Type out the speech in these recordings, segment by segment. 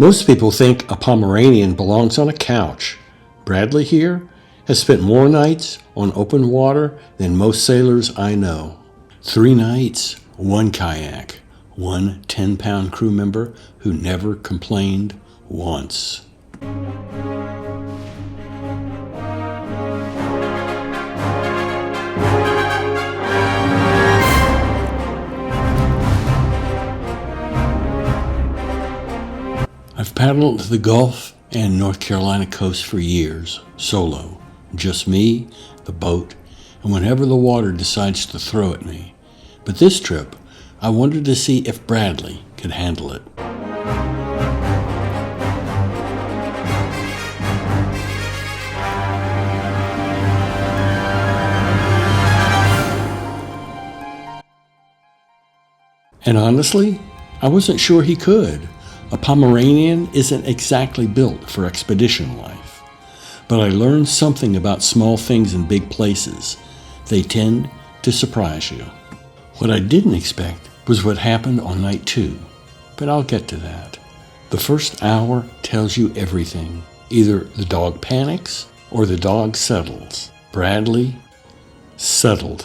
Most people think a Pomeranian belongs on a couch. Bradley here has spent more nights on open water than most sailors I know. 3 nights, 1 kayak, 1 10-pound crew member who never complained once. I've paddled the Gulf and North Carolina coast for years, solo, just me, the boat, and whenever the water decides to throw at me. But this trip, I wanted to see if Bradley could handle it. And honestly, I wasn't sure he could. A Pomeranian isn't exactly built for expedition life. But I learned something about small things in big places. They tend to surprise you. What I didn't expect was what happened on night 2, but I'll get to that. The first hour tells you everything. Either the dog panics or the dog settles. Bradley settled.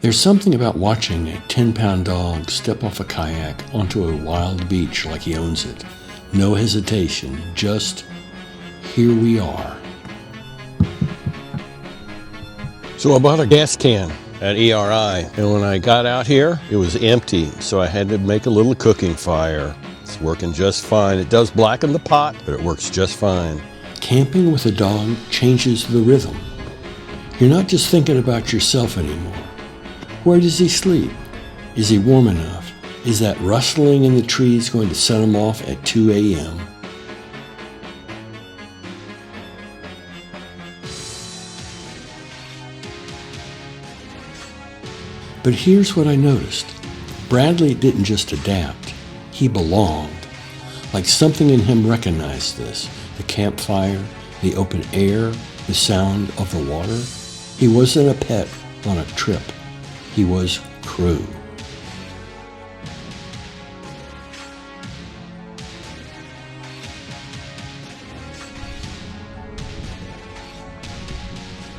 There's something about watching a 10-pound dog step off a kayak onto a wild beach like he owns it. No hesitation, just here we are. So I bought a gas can at ERI, and when I got out here, it was empty, so I had to make a little cooking fire. It's working just fine. It does blacken the pot, but it works just fine. Camping with a dog changes the rhythm. You're not just thinking about yourself anymore. Where does he sleep? Is he warm enough? Is that rustling in the trees going to set him off at 2 a.m.? But here's what I noticed. Bradley didn't just adapt. He belonged. Like something in him recognized this. The campfire, the open air, the sound of the water. He wasn't a pet on a trip. He was crew.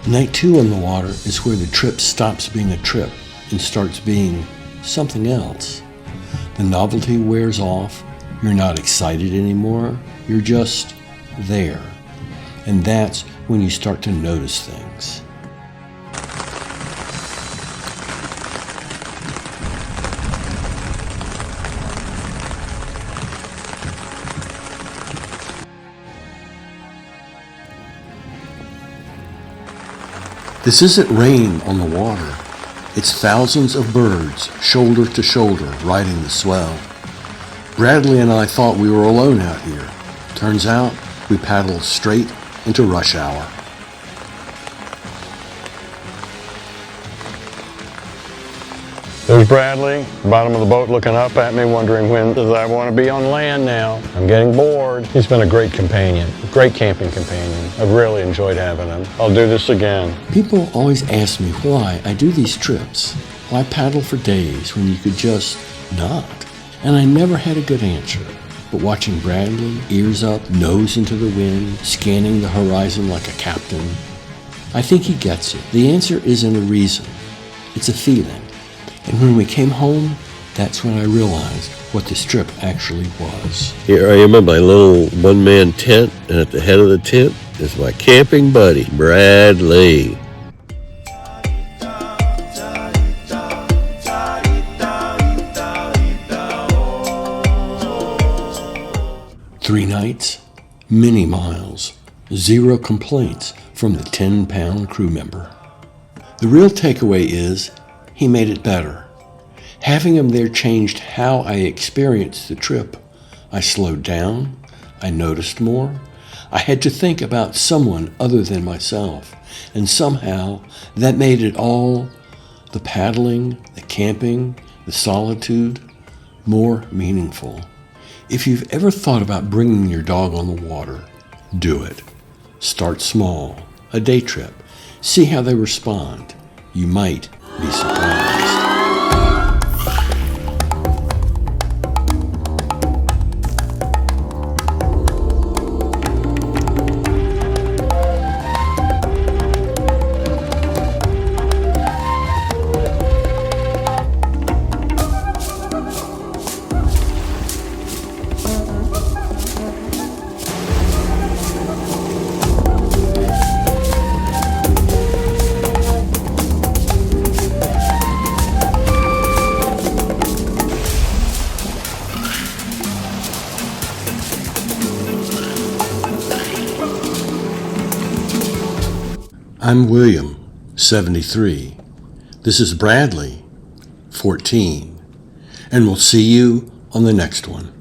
Night 2 on the water is where the trip stops being a trip and starts being something else. The novelty wears off. You're not excited anymore. You're just there. And that's when you start to notice things. This isn't rain on the water. It's thousands of birds, shoulder to shoulder, riding the swell. Bradley and I thought we were alone out here. Turns out we paddled straight into rush hour. There's Bradley, bottom of the boat looking up at me, wondering when does I want to be on land now. I'm getting bored. He's been a great companion, a great camping companion. I've really enjoyed having him. I'll do this again. People always ask me why I do these trips. Why paddle for days when you could just not? And I never had a good answer. But watching Bradley, ears up, nose into the wind, scanning the horizon like a captain, I think he gets it. The answer isn't a reason. It's a feeling. And when we came home, that's when I realized what this trip actually was. Here I am in my little one-man tent, and at the head of the tent is my camping buddy, Bradley. Three nights, many miles, 0 complaints from the 10-pound crew member. The real takeaway is he made it better. Having him there changed how I experienced the trip. I slowed down. I noticed more. I had to think about someone other than myself. And somehow that made it all, the paddling, the camping, the solitude, more meaningful. If you've ever thought about bringing your dog on the water, do it. Start small, a day trip. See how they respond. You might be surprised. I'm William, 73. This is Bradley, 14. And we'll see you on the next one.